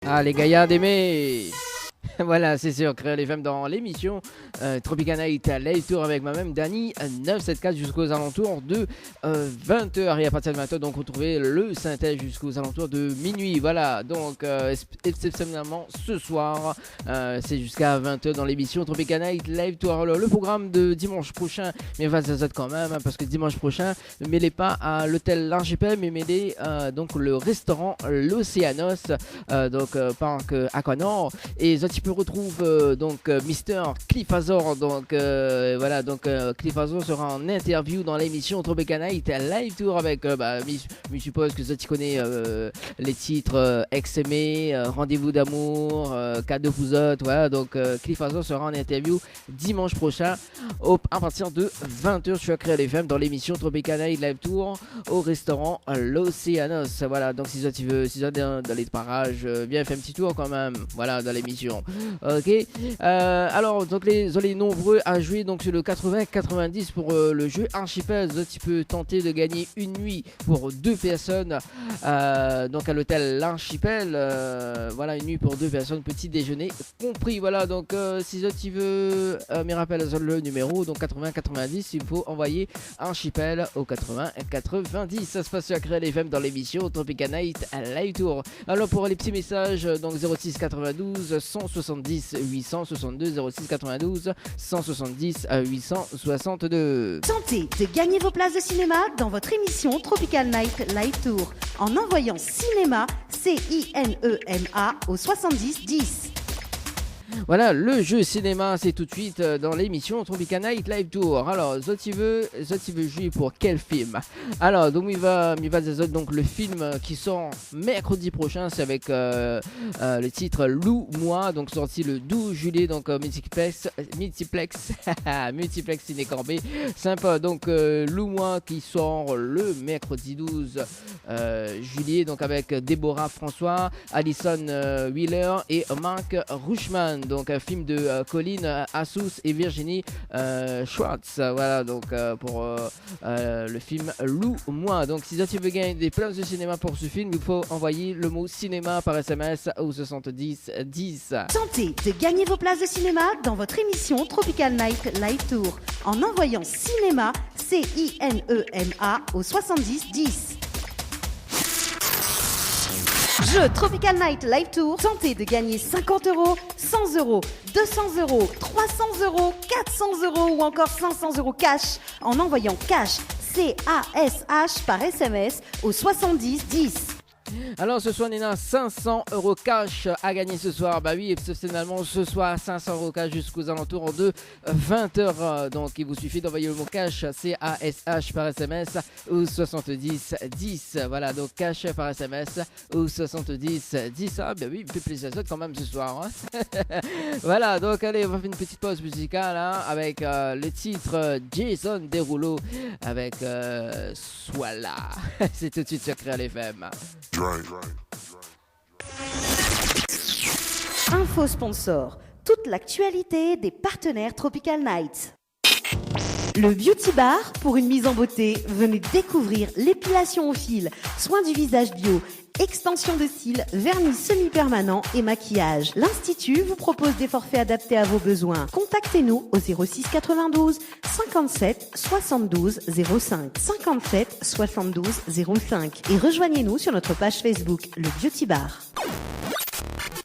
Ah, les gaillards d'aimer. Voilà, c'est sûr, créer les femmes dans l'émission Tropicana Night Live Tour avec moi-même, Dani 974 jusqu'aux alentours de 20h. Et à partir de 20h, donc, retrouvez le synthèse jusqu'aux alentours de minuit. Voilà, donc, exceptionnellement, ce soir, c'est jusqu'à 20h dans l'émission Tropicana Night Live Tour. Alors, le programme de dimanche prochain, mais va ça quand même, hein, parce que dimanche prochain, ne mêlez pas à l'hôtel L'Archipel, mais mêlez donc le restaurant L'Océanos, donc, parc Aquanor. Et tu retrouve donc Mister Cliff Azor, donc voilà, donc Cliff Azor sera en interview dans l'émission Tropicana Night Live Tour avec je suppose que tu connais les titres Ex-aimé, Rendez-vous d'amour, Cadeau Pouzotte, voilà, donc Cliff Azor sera en interview dimanche prochain à partir de 20h sur Créer les Femmes dans l'émission Tropicana Night Live Tour au restaurant L'Océanos. Voilà, donc si tu veux dans les parages, viens faire un petit tour quand même, voilà, dans l'émission. Ok, alors donc les nombreux à jouer donc sur le 80-90 pour le jeu Archipel. Tu peux tenter de gagner une nuit pour deux personnes donc à l'hôtel L'Archipel, voilà, une nuit pour deux personnes, petit déjeuner compris. Voilà, donc si tu veux me rappelle le numéro, donc 80-90, il faut envoyer Archipel au 80-90. Ça se passe sur Créer les Femmes dans l'émission Tropicana Night Live Tour. Alors pour les petits messages, donc 06 92 170 862 06 92 170 862. Tentez de gagner vos places de cinéma dans votre émission Tropical Night Live Tour en envoyant cinéma CINEMA au 70 10. Voilà, le jeu cinéma, c'est tout de suite dans l'émission Tropicana Night Live Tour. Alors, tu veux jouer pour quel film? Alors, donc, donc le film qui sort mercredi prochain, c'est avec le titre Loup-moi, donc sorti le 12 juillet, donc multiplex Ciné-Corbet. Sympa, donc Loup-moi qui sort le mercredi 12 juillet, donc avec Déborah François, Alison Wheeler et Mark Rushman. Donc un film de Colin Assous et Virginie Schwartz. Voilà, donc pour le film Loup-moi. Donc si tu veux gagner des places de cinéma pour ce film, il faut envoyer le mot cinéma par SMS au 70 10. Tentez de gagner vos places de cinéma dans votre émission Tropical Night Live Tour en envoyant cinéma CINEMA au 70 10. Jeu Tropical Night Live Tour, tentez de gagner 50 €, 100 €, 200 €, 300 €, 400 € ou encore 500 € cash en envoyant cash CASH par SMS au 70 10. Alors ce soir, Nina, 500 € cash à gagner ce soir. Bah oui, exceptionnellement ce soir, 500 € cash jusqu'aux alentours de 20h. Donc il vous suffit d'envoyer le mot cash CASH par SMS ou 70 10. Voilà, donc cash par SMS ou 70 10. Ah bah oui, il me fait plaisir quand même ce soir, hein. Voilà, donc allez, on va faire une petite pause musicale hein, avec le titre Jason Derulo avec Sois là. C'est tout de suite sur Créer les Femmes. Info sponsor, toute l'actualité des partenaires Tropical Night. Le Beauty Bar, pour une mise en beauté, venez découvrir l'épilation au fil, soins du visage bio, extension de cils, vernis semi-permanent et maquillage. L'Institut vous propose des forfaits adaptés à vos besoins. Contactez-nous au 06 92 57 72 05 57 72 05 et rejoignez-nous sur notre page Facebook, le Beauty Bar.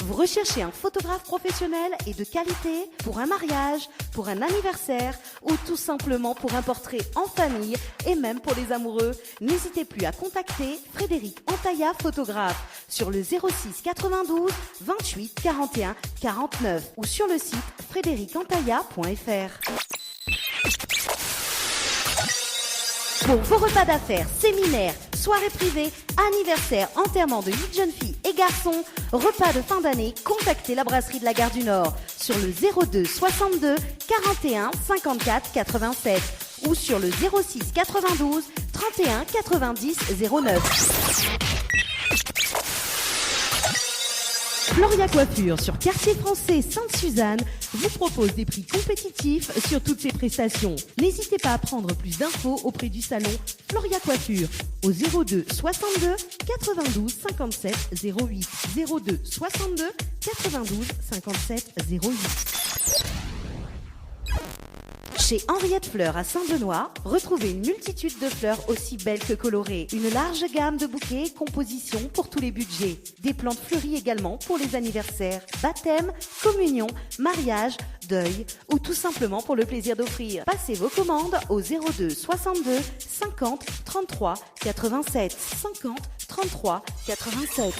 Vous recherchez un photographe professionnel et de qualité pour un mariage, pour un anniversaire ou tout simplement pour un portrait en famille et même pour les amoureux? N'hésitez plus à contacter Frédéric Antaya, photographe, sur le 06 92 28 41 49 ou sur le site frédéricantaya.fr. Pour vos repas d'affaires, séminaires, soirées privées, anniversaires, enterrements de 8 jeunes filles et garçons, repas de fin d'année, contactez la brasserie de la Gare du Nord sur le 02 62 41 54 87 ou sur le 06 92 31 90 09. Floria Coiffure sur Quartier Français Sainte-Suzanne vous propose des prix compétitifs sur toutes ses prestations. N'hésitez pas à prendre plus d'infos auprès du salon Floria Coiffure au 02 62 92 57 08 02 62 92 57 08. Chez Henriette Fleurs à Saint-Benoît, retrouvez une multitude de fleurs aussi belles que colorées. Une large gamme de bouquets et compositions pour tous les budgets. Des plantes fleuries également pour les anniversaires, baptêmes, communions, mariages, deuil ou tout simplement pour le plaisir d'offrir. Passez vos commandes au 02 62 50 33 87 50 33 87.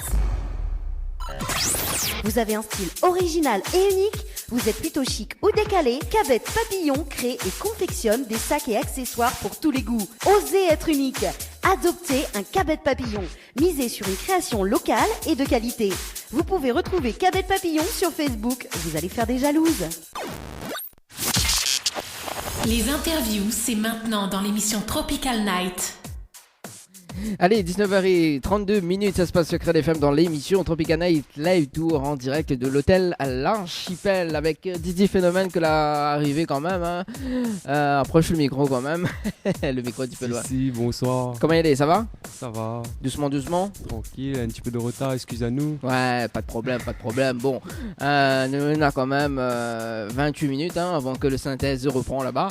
Vous avez un style original et unique, vous êtes plutôt chic ou décalé, Cabette Papillon crée et confectionne des sacs et accessoires pour tous les goûts. Osez être unique, adoptez un Cabette Papillon, misez sur une création locale et de qualité. Vous pouvez retrouver Cabette Papillon sur Facebook, vous allez faire des jalouses. Les interviews, c'est maintenant dans l'émission Tropical Night. Allez, 19h32, ça se passe sur Crédit FM dans l'émission Tropical Night Live Tour en direct de l'hôtel à l'Archipel avec Didi Phénomène que l'a arrivé quand même. Hein. Approche le micro quand même. Le micro un petit peu loin. Si, bonsoir. Comment il est, ça va? Ça va. Doucement, doucement. Tranquille, un petit peu de retard, excusez-nous. Ouais, pas de problème, pas de problème. Bon, nous on a quand même 28 minutes hein, avant que le synthèse reprend là-bas.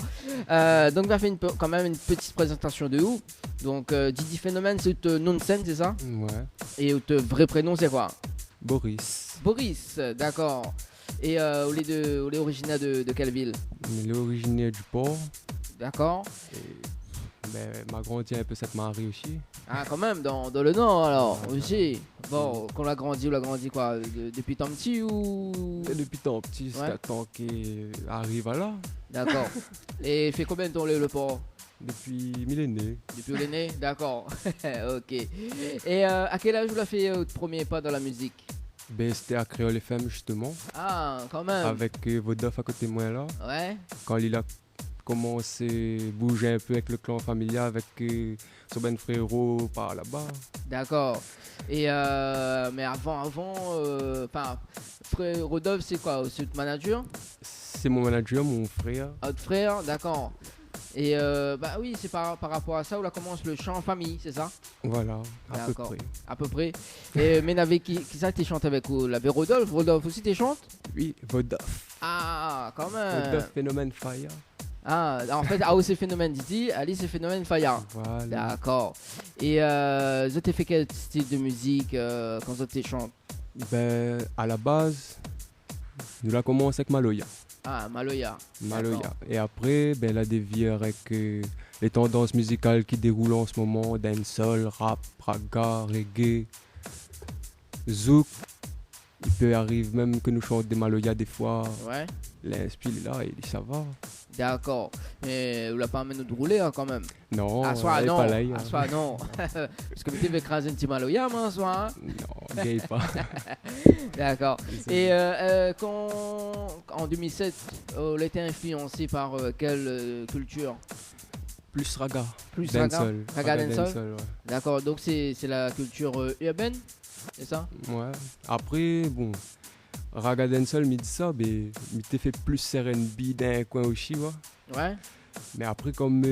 Donc on va faire quand même une petite présentation de où. Donc Didi Phénomène, c'est ton nom de scène, c'est ça? Ouais. Et ton vrai prénom, c'est quoi? Boris. Boris, d'accord. Et on est originaire de quelle ville? Il est originaire du port. D'accord. Ma grandi un peu cette marée aussi. Ah, quand même, dans le Nord alors, aussi. Bon, qu'on l'a grandi quoi? Depuis tant petit ou? Depuis tant petit, c'est tant qu'il arrive à là. D'accord. Et fait combien de temps le port? Depuis millénaires. Depuis l'aîné, d'accord. Ok. Et à quel âge vous avez fait votre premier pas dans la musique? C'était à Créole FM justement. Ah, quand même. Avec Vodaf à côté de moi là. Ouais. Quand il a commencé à bouger un peu avec le clan familial, avec son ben frérot par là-bas. D'accord. Et mais avant, frère Rodolphe, c'est quoi? C'est votre manager? C'est mon manager, mon frère. Votre frère, d'accord. Et oui, c'est par rapport à ça où là commence le chant en famille, c'est ça? Voilà, à peu d'accord. près. À peu près. Et mais avec qui ça tu chantes avec vous? La Rodolphe? Rodolphe aussi tu chantes? Oui, Vodaf. Ah, quand même. Vodaf Phénomène Fire. Ah, en fait, AO c'est Phénomène Didi, Ali c'est Phénomène Fire. Voilà. D'accord. Et vous avez fait quel style de musique quand vous avez chanté? À la base, nous la commencé avec Maloya. Ah, Maloya. Maloya. Et après, elle a dévié avec les tendances musicales qui déroulent en ce moment, dancehall, rap, raga, reggae, zouk. Il peut arriver même que nous chantions des Maloya des fois. Ouais. L'inspire est là, il dit ça va. D'accord. Mais vous l'avez pas amené de rouler hein, quand même. Non, à soir, non. Pas là, à soir, non. Parce que vous devez écraser un petit Maloya, moi, à soir. Hein? Non, gay pas. D'accord. Et en 2007, on a été influencé par quelle culture? Plus raga. Plus dancehall. Raga dancehall. Ouais. D'accord, donc c'est la culture urbaine, c'est ça? Ouais. Après, bon, raga dancehall, me dit ça, mais t'es fait plus R&B d'un coin aussi, ouais. Mais après, comme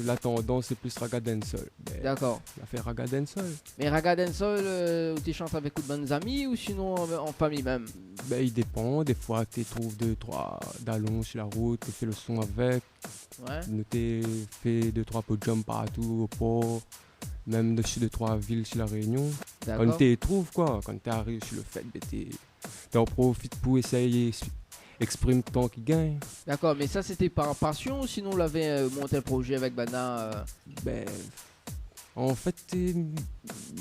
la tendance, c'est plus raga dancehall. D'accord. On a fait raga dancehall. Mais raga dancehall, tu chantes avec de bonnes amis ou sinon en famille même? Il dépend. Des fois, tu trouves 2-3 dallons sur la route, tu fais le son avec. Ouais. Nous t'es fait 2-3 podiums partout au port, même dessus 2-3 villes sur la Réunion. D'accord. Quand tu trouves quoi, quand tu arrives sur le fait, t'en profites pour essayer. Exprime ton qui gagne. D'accord, mais ça c'était par passion ou sinon on l'avait monté le projet avec Bana En fait,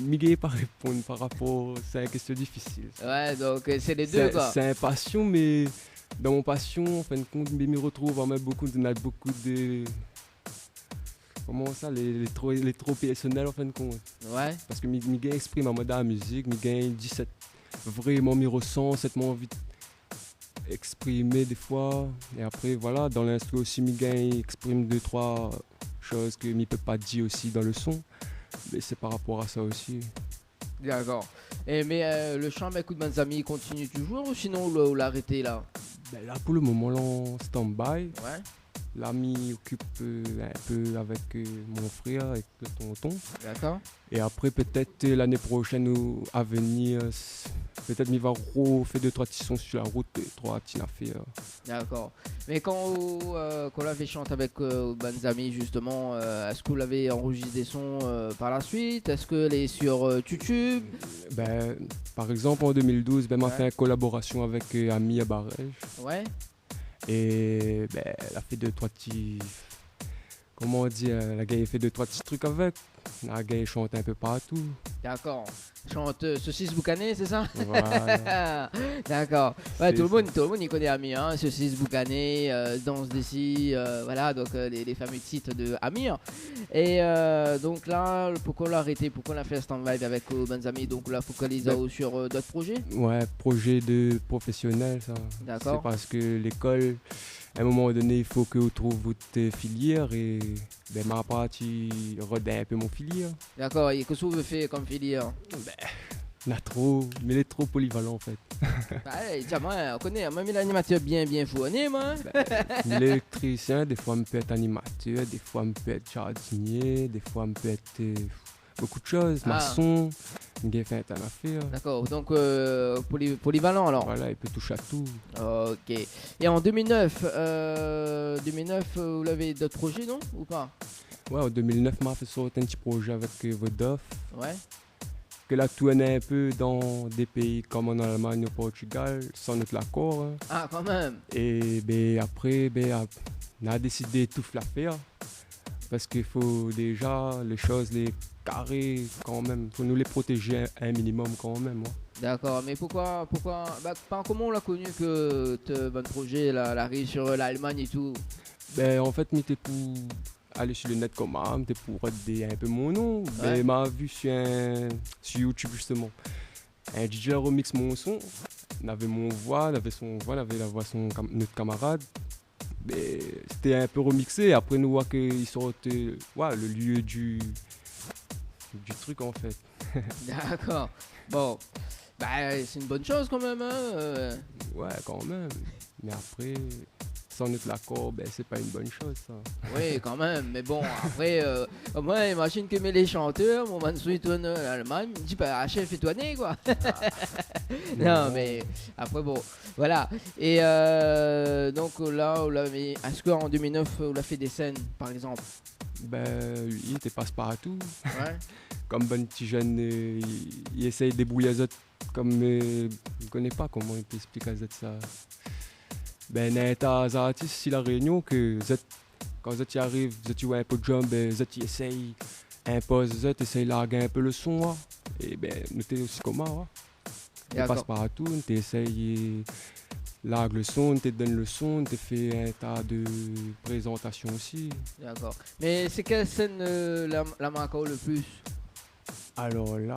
Miguel pas répondre par rapport. C'est une question difficile. Ouais, donc c'est les deux quoi. C'est une passion, mais dans mon passion, en fin de compte, je me retrouve en même beaucoup de. Comment ça, les trop personnels en fin de compte. Ouais. Parce que Miguel exprime en mode la musique, Miguel dit vraiment me ressent, cette envie exprimer des fois, et après voilà, dans l'instru aussi Miguel exprime 2-3 choses que ne peut pas dire aussi dans le son, mais c'est par rapport à ça aussi. D'accord. Mais le chant avec Coup de Banzami continue toujours ou sinon vous l'arrêtez là? Ben là, pour le moment, là, en stand-by. Ouais, L'ami occupe un peu avec mon frère, avec le tonton. d'accord. Et après, peut-être l'année prochaine ou à venir, peut-être il va refaire 2-3 petits sons sur la route, 3 petites affaires. D'accord. Mais quand l'avez chanté avec Banzami, justement, est-ce que vous l'avez enregistré des sons par la suite? Est-ce qu'elle est sur YouTube? Ben, par exemple, en 2012, ben, m'a Ouais. fait une collaboration avec Ami à Barège. Ouais, Et ben, elle a fait 2-3 petits. Comment dire? La gars, fait 2-3 petits trucs avec. La gars, chante un peu partout. d'accord. Chante Saucisse Boucané, c'est ça? Voilà. D'accord. Ouais, C'est tout le monde y connaît Amir, hein. Saucisse Boucané, Danse d'ici, voilà, donc les fameux titres de Amir. Et donc là, pourquoi on l'a arrêté? Pourquoi on a fait stand-by avec Banzami? Donc là, focalise sur d'autres projets? Ouais, projet de professionnel, ça. D'accord. C'est parce que l'école, à un moment donné, il faut que vous trouviez votre filière et ben, ma partie redonne un peu mon filière. D'accord, et qu'est-ce que vous faites comme filière? Il y en a trop, mais il est trop polyvalent en fait. Bah, tiens, moi, on connaît, même l'animateur bien fourni, moi. L'électricien, des fois, il peut être animateur, des fois, il peut être jardinier, des fois, il peut être beaucoup de choses, Ah. maçon, il peut faire un affaire. D'accord, donc polyvalent alors. Voilà, il peut toucher à tout. Ok. Et en 2009, vous l'avez d'autres projets, non? Ou pas? Ouais, en 2009, m'a fait sortir un petit projet avec Vodaf, Ouais. que là, tournait un peu dans des pays comme en Allemagne, au Portugal, sans notre accord. Hein. Ah, quand même. Et ben, après, ben, on a décidé de tout faire. Parce qu'il faut déjà les choses, les carrer quand même. Il faut nous les protéger un minimum quand même. Ouais. D'accord, mais pourquoi comment on l'a connu que votre projet là, arrive sur l'Allemagne et tout? Ben, en fait, j'étais pour aller sur le net comme ça, j'étais pour aider un peu mon nom. Ouais. Ben, m'a vu sur YouTube justement. Un DJ remix mon son. On avait mon voix, on avait son voix, on avait la voix de notre camarade. Mais c'était un peu remixé. Après, nous voit qu'il sortait le lieu du truc en fait. D'accord. Bon, bah c'est une bonne chose quand même, hein. Ouais, quand même. Mais après, sans notre accord, ben, c'est pas une bonne chose ça. Oui, quand même. Mais bon, après, moi, imagine que les chanteurs, mon Mansou tourne en Allemagne, me dit, bah, chef, fais-toi né, quoi. Non, mais après, bon, voilà. Et donc là, est-ce qu'en 2009, on a fait des scènes, par exemple? Ben, il était passe-partout. Ouais. Comme bon petit jeune, il essaye de débrouiller les autres. Comme, je ne connais pas comment il peut expliquer à ça. Ben, il y a des artistes ici la Réunion que quand vous arrivez, vous jouez un peu de drum, ben, vous essayez impose, vous essayez de larguer un peu le son. Hein. Et ben, nous sommes aussi comme ça. Hein. On passe partout, on essaye largue le son, on te donne le son, on te fait un tas de présentations aussi. D'accord. Mais c'est quelle scène la marque le plus? Alors là,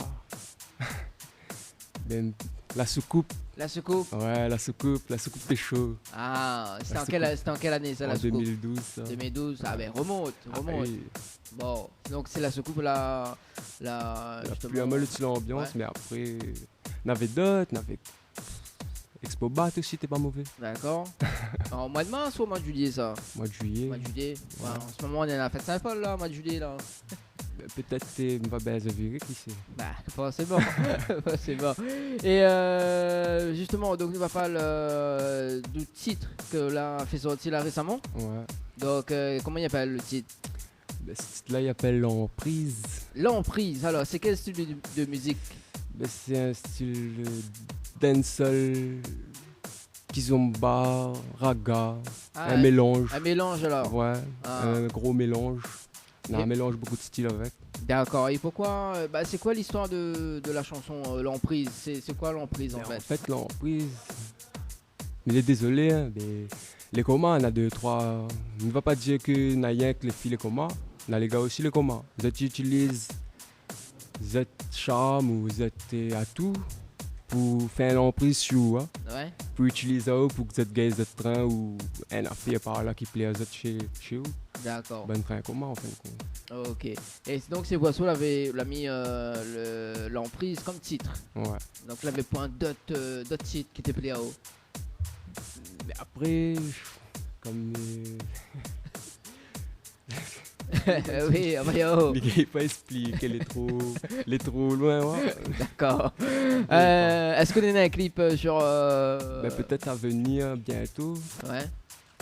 ben, la soucoupe. La soucoupe? Ouais, la soucoupe t'es chaud. Ah, c'était La en quelle année ça, la En soucoupe? 2012, ça. 2012, ah ben remonte. Ah, oui. Bon, donc c'est la soucoupe la Plus à mal de l'ambiance, Ouais. mais après, on avait d'autres, on avait Expo Bat aussi, t'es pas mauvais. D'accord. En mois de mars ou au mois de juillet ça? Mois de juillet. Mois de juillet. Ouais, Ouais. en ce moment on est à la fête Saint-Paul là, mois de juillet là. Ben, peut-être t'es va baiser virer, qui sait. Bah, c'est bon. C'est bon. Et justement, donc on va parler du titre que là a fait sortir là récemment. Ouais. Donc comment il appelle le titre? Ben, ce titre-là, il appelle l'emprise. L'emprise. Alors, c'est quel style de musique? Ben, c'est un style dancehall, kizomba, raga, un mélange. Un mélange alors. Ouais, Ah. un gros mélange. On a Et- un mélange beaucoup de styles avec. D'accord. Et pourquoi c'est quoi l'histoire de la chanson L'emprise? C'est quoi l'emprise en Mais fait? en fait, l'emprise, il est désolé, hein, mais les comas, on a 2-3. On ne va pas dire que n'a rien que les filles les comas. On a les gars aussi les comas. Vous utilisez Z charme ou Z à tout pour faire l'emprise sur vous, hein, Ouais. pour utiliser ça pour que vous gaz de train ou un affaire par là qui plaît à vous chez vous. D'accord. Ben train comment en fin de compte. Ok. Et donc ces boissons l'a mis l'emprise comme titre. Ouais. Donc il avait point d'autres titres qui étaient plaît à haut. Mais après, comme Oui, ah bah yo. mais il pas expliquer, elle est trop loin, ouais. D'accord. Est-ce qu'on a un clip sur. Ben, peut-être à venir bientôt. Ouais.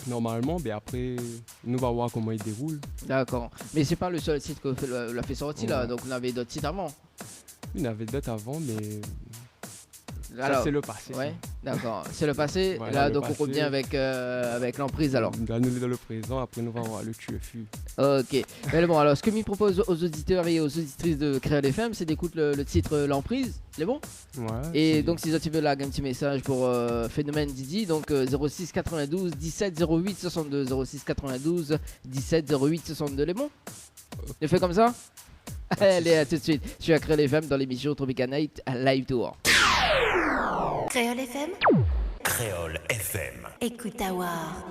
Normalement, mais après, nous va voir comment il déroule. D'accord. Mais c'est pas le seul titre que l'a fait sortir là. Ouais. Donc on avait d'autres titres avant. Il y en avait d'autres avant, mais Alors, ça c'est le passé. ouais. D'accord. C'est le passé. Voilà, Là le donc on passé. revient avec l'emprise alors. Là, nous dans le présent, après nous va voir le TUFU. Ok. Mais bon, alors ce que m'y propose aux auditeurs et aux auditrices de Créole FM, c'est d'écouter le titre L'emprise. C'est bon? Ouais. Et c'est- donc si tu veux là, un petit message pour Phénomène Didi, donc 06 92 17 08 62. 06 92 17 08 62. Les bons? Je fais comme ça? Allez, à tout de suite. Je suis à Créole FM dans l'émission Tropical Night Live Tour. Créole FM, Créole FM. écoute à voir.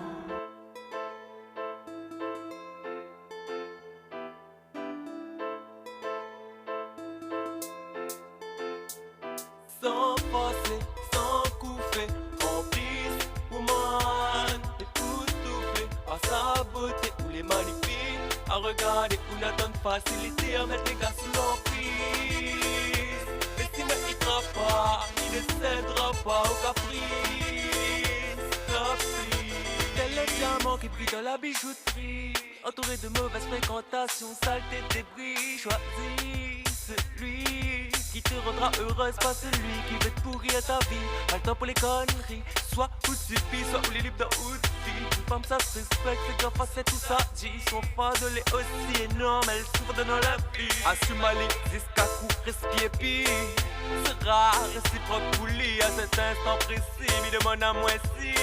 Sans forcer, sans coup fait, en piste, woman, époustouflée, à sa beauté ou les magnifiques, à regarder ou n'attendre facilité, à mettre les gars sous l'emprise. Mais si me hitera pas, il ne cédera pas au caprice, caprice. Tel les diamants qui brillent dans la bijouterie, entouré de mauvaises fréquentations, saleté, débris, choisis celui qui te rendra heureuse, pas celui qui veut te pourrir ta vie. Pas le temps pour les conneries, soit ou suffit, soit ou les libres d'un outil. Une femme ça se respecte, c'est grave, c'est tout ça dit. Son fardeau est aussi énorme, elle souffre de nos vie. Assume aller jusqu'à coup, respire puis sera réciproque pour lui à cet instant précis. Il demande à moi si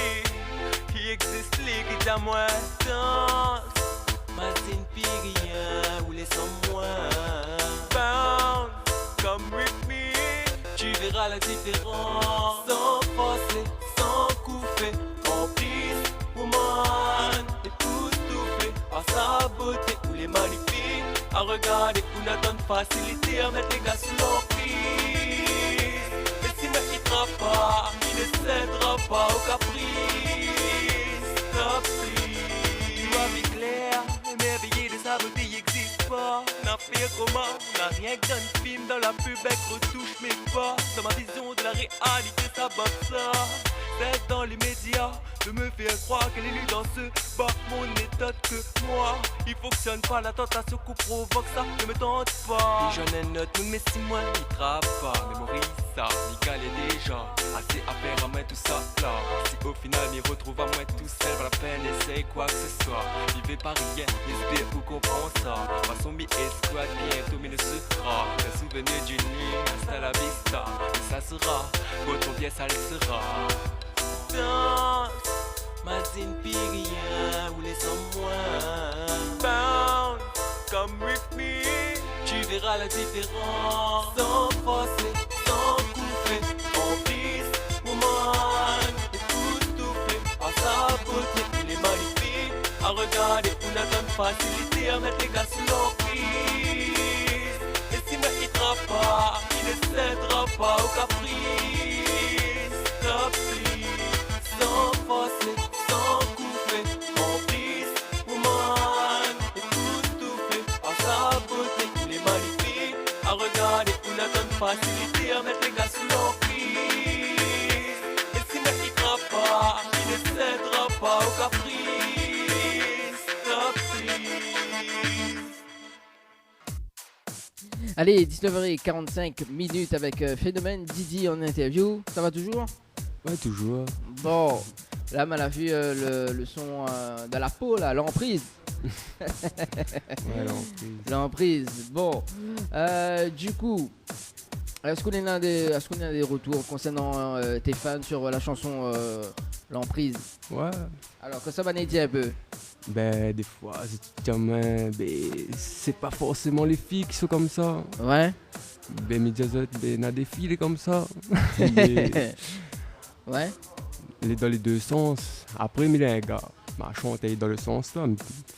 qui existe, lui qui dit à moi danse. Martine Pyrien, ou laisse-moi bounce, come with me, tu verras la différence. Sans forcer, sans coup fait, en piste, woman, époustouflée, à sa beauté ou les magnifiques, à regarder ou n'attendre facilité, à mettre les gars sous l'emprise. Mais s'il ne hitera pas, il ne cédera pas au caprice, caprice. Tu vois vie claire, émerveillé de sa beauté, il existe pas. N'a fait comment, n'a rien que d'un film dans la pub, elle retouche mes pas. Dans ma vision de la réalité, ça bat ça. C'est dans les médias de me faire croire qu'elle est lue dans ce bas. Mon méthode que moi, il fonctionne pas. La tentation qu'on provoque ça ne me tente pas. Les jeunes notes, mais si moi n'y travaille pas, mémorise ça, Nickel est déjà assez à faire à moi tout ça là. Si au final m'y retrouve à moi tout seul, pas la peine essaye quoi que ce soit. Vivez par rien, espère ou comprend ça. Façon mi escouade, bientôt mais ne sera qu'un souvenir d'une nuit, hasta la vista. Et ça sera, quand on vient ça le sera. Danse, Mazine Pyrien, ou laisse-moi bounce, come with me, tu verras la différence. Sans forcer, sans coup fait, en piste, woman, époustouflée, à sa beauté, il est magnifique, à regarder ou n'attendre facilité, à mettre les gars sous l'emprise. Et s'il ne hitera pas, il ne cédera pas au caprice, caprice. Sans forcer, sans couper, en piste, woman, époustouflée, à sa beauté, il est magnifique, à regarder ou n'attendre facilité, à mettre les gars sous l'emprise. Et s'il ne hitera pas, il ne cédera pas au caprice, caprice. Allez, 19h45 avec Phénomène Didi en interview. Ça va toujours? Ouais, toujours. Bon, là, on a vu le son de la peau, là, l'emprise. Ouais, l'emprise. L'emprise. Bon, du coup, est-ce qu'on a des retours concernant tes fans sur la chanson L'emprise? Ouais. Alors, que ça va dire un peu? Ben, des fois, c'est pas forcément les filles qui sont comme ça. Ouais. Ben, mes jazzot, ben, n'a défilé comme ça. Mais, Ouais. il est dans les deux sens. Après, il est un gars. Ma chante est dans le sens là.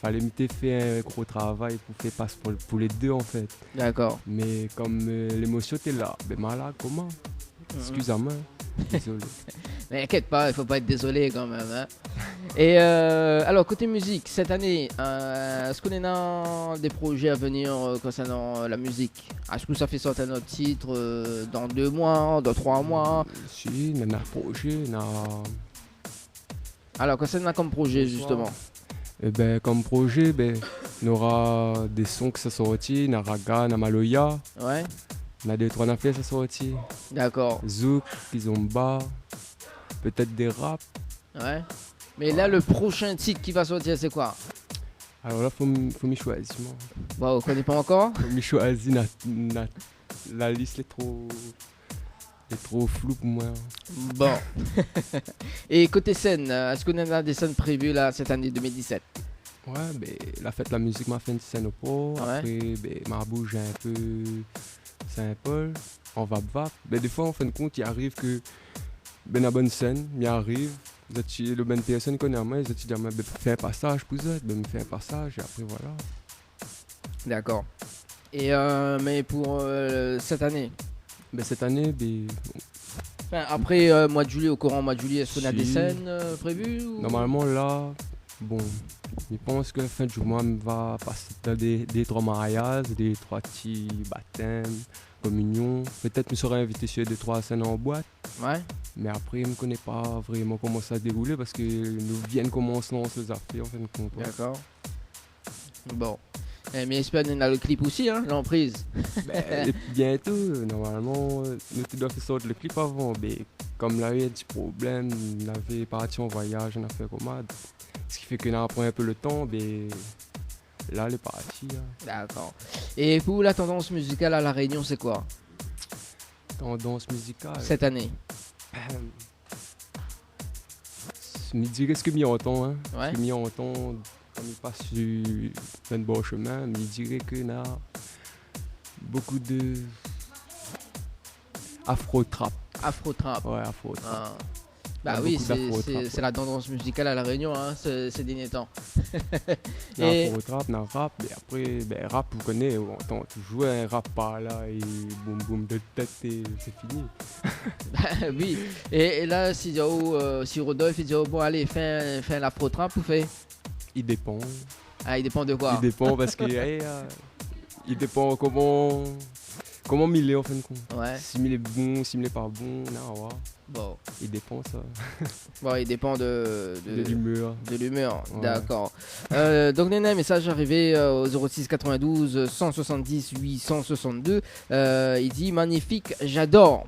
Fallait me faire un gros travail pour faire passe pour les deux en fait. D'accord. Mais comme l'émotion était là, ben malade, comment? Excuse-moi. Désolé. Mais inquiète pas, il faut pas être désolé quand même. Hein. Et alors, côté musique, cette année, est-ce qu'on est dans des projets à venir concernant la musique? Est-ce que ça fait sortir notre titre dans 2 mois, dans 3 mois? Si, on a un projet, on a. Alors, qu'est-ce qu'on a comme projet justement? Eh ben, comme projet, ben, on aura des sons qui sont sortis, on a Raga, on a Maloya, Ouais, on a 2-3 affaires qui sont sortis, d'accord. Zouk, Kizomba, peut-être des raps. Ouais. Mais là, le prochain titre qui va sortir, c'est quoi? Alors là, faut m'y choisir. Moi. Bon, on connaît pas encore? Faut m'y choisir, la liste est trop floue pour moi. Bon. Et côté scène, est-ce qu'on a des scènes prévues là cette année 2017? Ouais, ben, la fête la musique m'a fait une scène au port. Ouais. Après, ben, m'a bougé un peu Saint-Paul, en vap. Ben, des fois, en fin de compte, il arrive que ben, la bonne scène, il arrive. Le bonne personne connaît moi, ils disent, ben, fais un passage pour ça, ben, me fais un passage, et après, voilà. D'accord. Et mais pour cette année? Ben, cette année, ben, Enfin, après mois de juillet, au courant mois de juillet, est-ce qu'on a des Si. scènes prévues ou... normalement, là, bon, je pense que la fin du mois, on va passer dans des 3 mariages, des 3 petits baptêmes, communions. Peut-être me serai invité sur 2-3 scènes en boîte. Ouais. Mais après, je ne connais pas vraiment comment ça se déroule parce que nous viennent commencer dans ces affaires en fin de compte. Ouais. D'accord. Bon. Mais j'espère qu'on a le clip aussi, hein, l'emprise. Et bientôt, normalement, nous devons faire sortir le clip avant. Mais comme là, il y a des problèmes, on avait parti en voyage, on a fait commande. Ce qui fait qu'on a pris un peu le temps, mais là, elle est partie. Hein. D'accord. Et pour la tendance musicale à La Réunion, c'est quoi Tendance musicale. cette année? Me dirait ce que m'y entend, hein. Ouais. Ce que m'y entend, quand il passe sur un bon chemin, mais il dirait qu'il y a beaucoup de afro-trap. Afro-trap. Ouais, afro-trap. Ah. Il y Bah a oui, beaucoup d'afro-trap, c'est ouais. la tendance musicale à La Réunion, hein, ces derniers temps. Il y a Et- afro-trap, il y a rap, et après, ben, rap, vous connaissez, on entend toujours un rap par là, et boum boum de tête, et c'est fini. Oui. Et là, si Rodolphe il dit oh, bon allez, fais un afro-trap ou fait? Il dépend. Ah, il dépend de quoi? Il dépend parce que il dépend comment il est en fin de compte. Ouais. Si il est bon, si il n'est pas bon, non, ouais. Bon. Il dépend ça. Bon, il dépend de l'humeur. de l'humeur. Ouais. D'accord. Donc, Néné, un message arrivé au 06 92 170 862. Il dit magnifique, j'adore.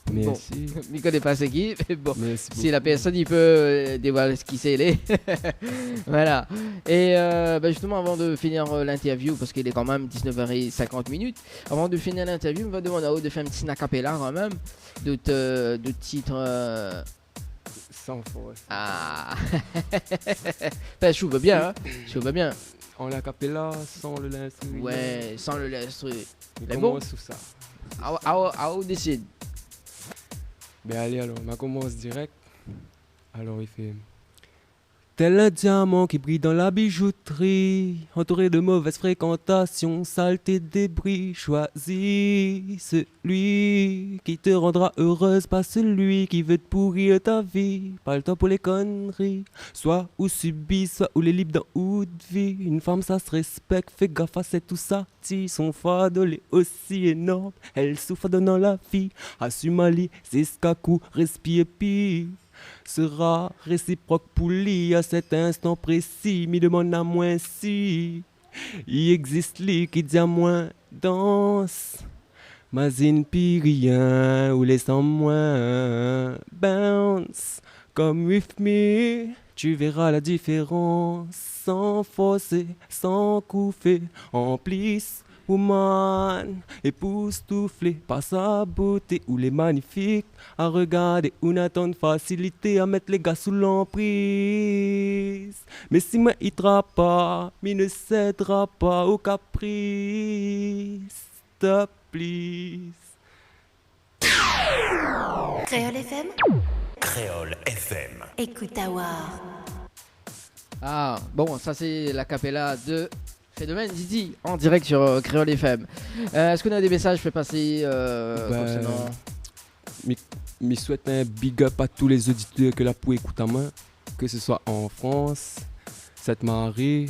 Merci. Bon, il connaît pas c'est qui, mais bon. Merci Si la personne il peut dévoiler ce qui c'est, il est. Voilà. Et bah, justement, avant de finir l'interview, parce qu'il est quand même 19h50, avant de finir l'interview, on va demander à Aude de faire un petit acapella quand même, de titres. Sans force. Ah. Ben, je veux bien, hein. Je veux bien. En la capella, sans le l'instru. Ouais, sans le l'instru. Mais Mais comment bon. sous ça? On décide. Ben allez alors, on commence direct. Alors il fait... Tel un diamant qui brille dans la bijouterie, entouré de mauvaises fréquentations, saleté, débris, choisis celui qui te rendra heureuse, pas celui qui veut te pourrir ta vie. Pas le temps pour les conneries, soit ou subis, soit ou les libres dans ou de vie. Une femme ça se respecte, fais gaffe à c'est tout ça. Si son fardeau est aussi énorme, elle souffre en donnant la vie. Assume Ali, c'est ce qu'à coup, respire pire. Sera réciproque pour lui à cet instant précis. Me demande à moins si il existe lui qui dit à moins danse. Mazine pis rien ou laisse en moins bounce. Comme with me, tu verras la différence. Sans forcer, sans coup fait, en plisse. Woman, époustouflée par sa beauté ou les magnifiques à regarder ou n'attendre facilité à mettre les gars sous l'emprise. Mais si moi il trappe pas, mi ne cédera pas au caprice. Stop, please. Créole FM, Créole FM. écoute Awar. Ah, bon, ça c'est la capella de Phénomène Didi en direct sur Créole FM. Est-ce qu'on a des messages? Je fais passer concernant. Je souhaite un big up à tous les auditeurs que la pour écoute en main, que ce soit en France, Sainte-Marie,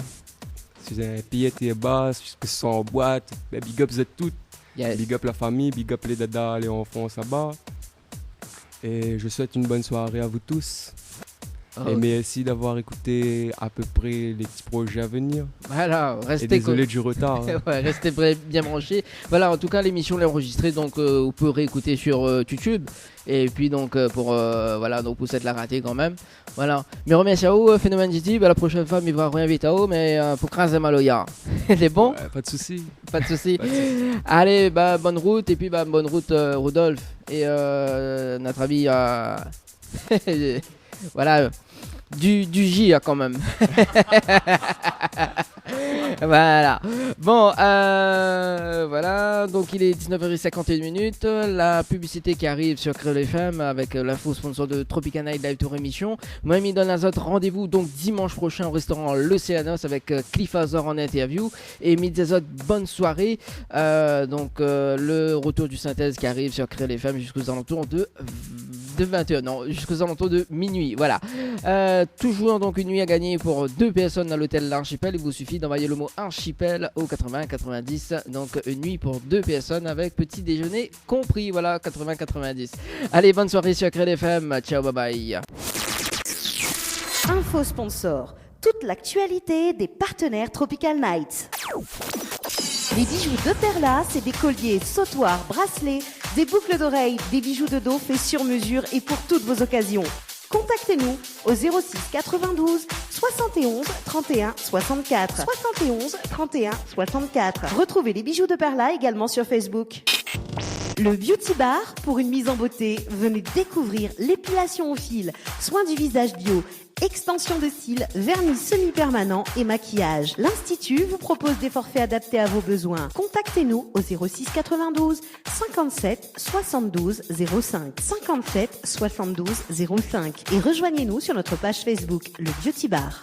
si c'est un pied et basse, que ce soit en boîte. Ben, big up, vous êtes toutes. Yes. Big up la famille, big up les dadas, les enfants là-bas. Et je souhaite une bonne soirée à vous tous. Oh. Et merci d'avoir écouté à peu près les petits projets à venir. Voilà, Et restez désolé du retard. Hein. Ouais, restez bien branchés. Voilà, en tout cas, l'émission est enregistrée, donc vous pouvez réécouter sur YouTube. Et puis donc pour donc pour cette la rater quand même. Voilà. Mais remercie à vous, Phénomène Didi. La prochaine fois, il va réinviter à vous, mais pour 15 maloya. C'est bon? Ouais, pas de soucis. Pas de soucis. Allez, bonne route. Et puis bonne route, Rodolphe. Et notre ami, voilà, du J quand même. Voilà. Bon, voilà. Donc il est 19h51. La publicité qui arrive sur Créole FM avec l'info sponsor de Tropical Night Live Tour émission. Moi, Midon Azote, rendez-vous donc dimanche prochain au restaurant L'Océanos avec Cliff Azor en interview. Et Midazot, bonne soirée. Le retour du synthèse qui arrive sur Créole FM jusqu'aux alentours de 21h, non, jusqu'aux alentours de minuit. Voilà. Toujours donc une nuit à gagner pour 2 personnes à l'hôtel L'Archipel. Il vous suffit d'envoyer le mot Archipel au 80-90. Donc une nuit pour 2 personnes avec petit déjeuner compris. Voilà, 80-90. Allez, bonne soirée sur Créole FM. Ciao, bye bye. Info sponsor. Toute l'actualité des partenaires Tropical Night. Les bijoux de Perla, c'est des colliers, sautoirs, bracelets, des boucles d'oreilles, des bijoux de dos faits sur mesure et pour toutes vos occasions. Contactez-nous au 06 92 71 31 64. 71 31 64. Retrouvez les bijoux de Perla également sur Facebook. Le Beauty Bar, pour une mise en beauté, venez découvrir l'épilation au fil, soins du visage bio, extension de cils, vernis semi-permanent et maquillage. L'Institut vous propose des forfaits adaptés à vos besoins. Contactez-nous au 06 92 57 72 05. 57 72 05 et rejoignez-nous sur notre page Facebook, le Beauty Bar.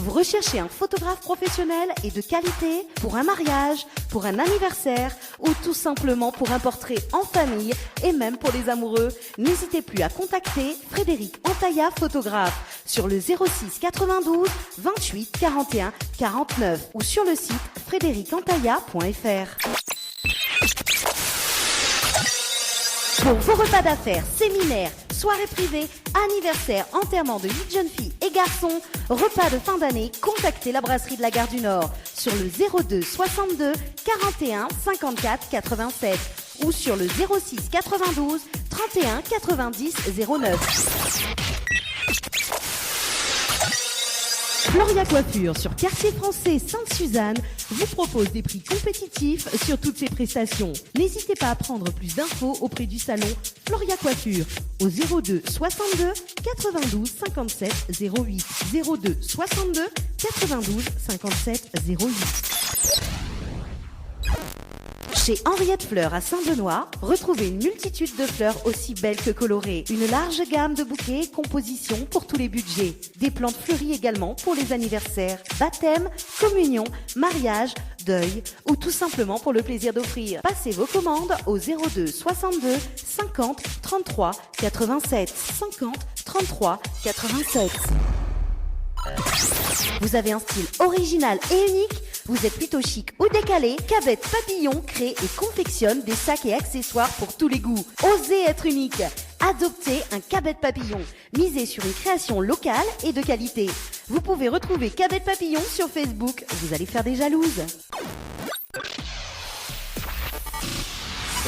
Vous recherchez un photographe professionnel et de qualité pour un mariage, pour un anniversaire ou tout simplement pour un portrait en famille et même pour les amoureux? N'hésitez plus à contacter Frédéric Antaya, photographe, sur le 06 92 28 41 49 ou sur le site frédéricantaya.fr. Pour vos repas d'affaires, séminaires, soirées privées, anniversaires, enterrements de 8 jeunes filles et garçons, repas de fin d'année, contactez la brasserie de la Gare du Nord sur le 02 62 41 54 87 ou sur le 06 92 31 90 09. Floria Coiffure sur Quartier Français Sainte-Suzanne vous propose des prix compétitifs sur toutes ses prestations. N'hésitez pas à prendre plus d'infos auprès du salon Floria Coiffure au 02 62 92 57 08. 02 62 92 57 08. Chez Henriette Fleurs à Saint-Benoît, retrouvez une multitude de fleurs aussi belles que colorées. Une large gamme de bouquets et compositions pour tous les budgets. Des plantes fleuries également pour les anniversaires, baptêmes, communions, mariages, deuil ou tout simplement pour le plaisir d'offrir. Passez vos commandes au 02 62 50 33 87. 50 33 87. Vous avez un style original et unique? Vous êtes plutôt chic ou décalé? Cabette Papillon crée et confectionne des sacs et accessoires pour tous les goûts. Osez être unique. Adoptez un Cabette Papillon. Misez sur une création locale et de qualité. Vous pouvez retrouver Cabette Papillon sur Facebook. Vous allez faire des jalouses.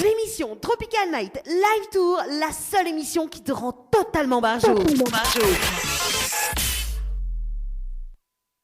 L'émission Tropical Night Live Tour, la seule émission qui te rend totalement barjot.